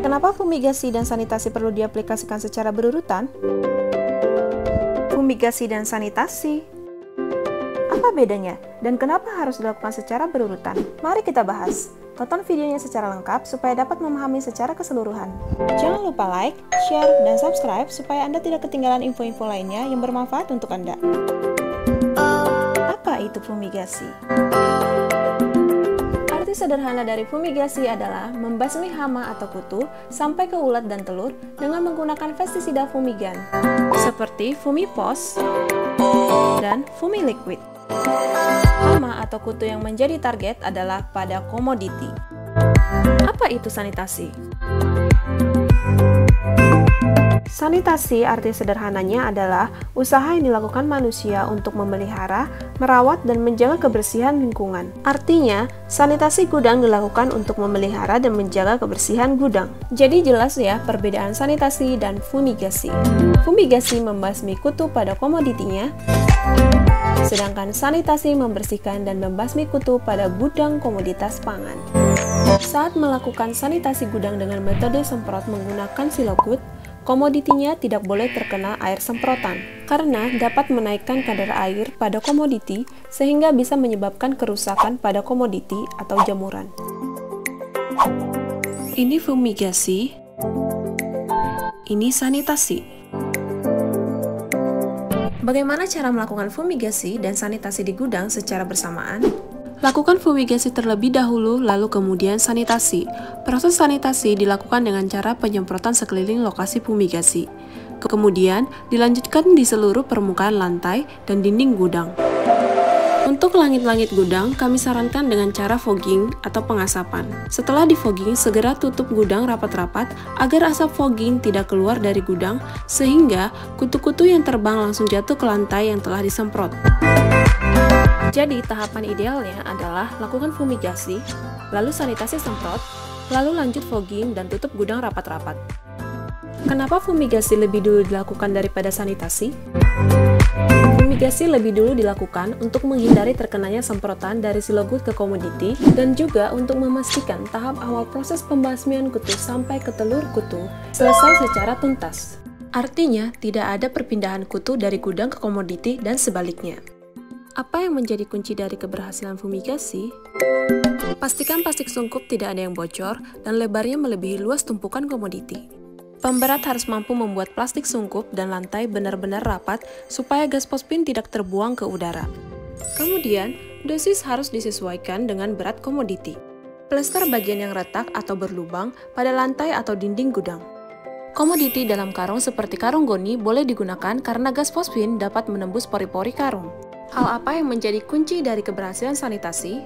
Kenapa fumigasi dan sanitasi perlu diaplikasikan secara berurutan? Fumigasi dan sanitasi, apa bedanya? Dan kenapa harus dilakukan secara berurutan? Mari kita bahas. Tonton videonya secara lengkap supaya dapat memahami secara keseluruhan. Jangan lupa like, share, dan subscribe supaya Anda tidak ketinggalan info-info lainnya yang bermanfaat untuk Anda. Apa itu fumigasi? Arti sederhana dari fumigasi adalah membasmi hama atau kutu sampai ke ulat dan telur dengan menggunakan pestisida fumigan seperti Fumipos dan Fumiliquid. Hama atau kutu yang menjadi target adalah pada komoditi. Apa itu sanitasi? Sanitasi arti sederhananya adalah usaha yang dilakukan manusia untuk memelihara, merawat, dan menjaga kebersihan lingkungan. Artinya, sanitasi gudang dilakukan untuk memelihara dan menjaga kebersihan gudang. Jadi jelas ya perbedaan sanitasi dan fumigasi. Fumigasi membasmi kutu pada komoditinya, sedangkan sanitasi membersihkan dan membasmi kutu pada gudang komoditas pangan. Saat melakukan sanitasi gudang dengan metode semprot menggunakan silogut, komoditinya tidak boleh terkena air semprotan, karena dapat menaikkan kadar air pada komoditi sehingga bisa menyebabkan kerusakan pada komoditi atau jamuran. Ini fumigasi, ini sanitasi. Bagaimana cara melakukan fumigasi dan sanitasi di gudang secara bersamaan? Lakukan fumigasi terlebih dahulu, lalu kemudian sanitasi. Proses sanitasi dilakukan dengan cara penyemprotan sekeliling lokasi fumigasi. Kemudian, dilanjutkan di seluruh permukaan lantai dan dinding gudang. Untuk langit-langit gudang, kami sarankan dengan cara fogging atau pengasapan. Setelah di fogging, segera tutup gudang rapat-rapat agar asap fogging tidak keluar dari gudang, sehingga kutu-kutu yang terbang langsung jatuh ke lantai yang telah disemprot. Jadi, tahapan idealnya adalah lakukan fumigasi, lalu sanitasi semprot, lalu lanjut fogging dan tutup gudang rapat-rapat. Kenapa fumigasi lebih dulu dilakukan daripada sanitasi? Fumigasi lebih dulu dilakukan untuk menghindari terkenanya semprotan dari silogut ke komoditi dan juga untuk memastikan tahap awal proses pembasmian kutu sampai ke telur kutu selesai secara tuntas. Artinya, tidak ada perpindahan kutu dari gudang ke komoditi dan sebaliknya. Apa yang menjadi kunci dari keberhasilan fumigasi? Pastikan plastik sungkup tidak ada yang bocor dan lebarnya melebihi luas tumpukan komoditi. Pemberat harus mampu membuat plastik sungkup dan lantai benar-benar rapat supaya gas pospin tidak terbuang ke udara. Kemudian, dosis harus disesuaikan dengan berat komoditi. Plester bagian yang retak atau berlubang pada lantai atau dinding gudang. Komoditi dalam karung seperti karung goni boleh digunakan karena gas pospin dapat menembus pori-pori karung. Hal apa yang menjadi kunci dari keberhasilan sanitasi?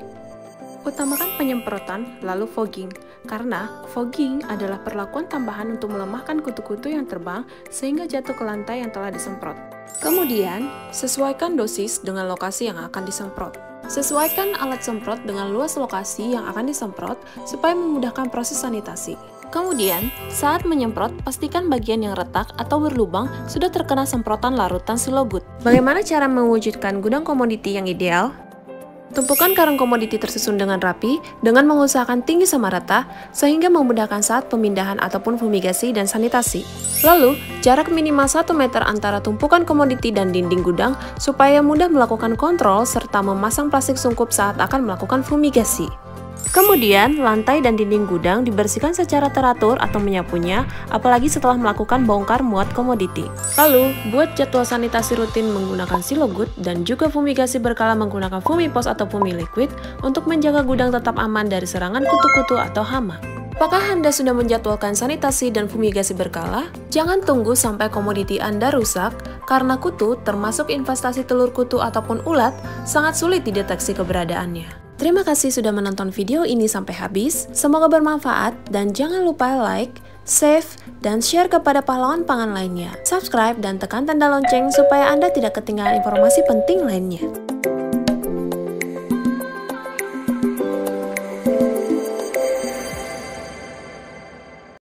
Utamakan penyemprotan, lalu fogging, karena fogging adalah perlakuan tambahan untuk melemahkan kutu-kutu yang terbang sehingga jatuh ke lantai yang telah disemprot. Kemudian, sesuaikan dosis dengan lokasi yang akan disemprot. Sesuaikan alat semprot dengan luas lokasi yang akan disemprot supaya memudahkan proses sanitasi. Kemudian, saat menyemprot, pastikan bagian yang retak atau berlubang sudah terkena semprotan larutan silogut. Bagaimana cara mewujudkan gudang komoditi yang ideal? Tumpukan karung komoditi tersusun dengan rapi, dengan mengusahakan tinggi sama rata, sehingga memudahkan saat pemindahan ataupun fumigasi dan sanitasi. Lalu, jarak minimal 1 meter antara tumpukan komoditi dan dinding gudang, supaya mudah melakukan kontrol serta memasang plastik sungkup saat akan melakukan fumigasi. Kemudian, lantai dan dinding gudang dibersihkan secara teratur atau menyapunya, apalagi setelah melakukan bongkar muat komoditi. Lalu, buat jadwal sanitasi rutin menggunakan silogut dan juga fumigasi berkala menggunakan Fumipos atau Fumiliquid untuk menjaga gudang tetap aman dari serangan kutu-kutu atau hama. Apakah Anda sudah menjadwalkan sanitasi dan fumigasi berkala? Jangan tunggu sampai komoditi Anda rusak, karena kutu, termasuk investasi telur kutu ataupun ulat, sangat sulit dideteksi keberadaannya. Terima kasih sudah menonton video ini sampai habis, semoga bermanfaat dan jangan lupa like, save, dan share kepada pahlawan pangan lainnya. Subscribe dan tekan tanda lonceng supaya Anda tidak ketinggalan informasi penting lainnya.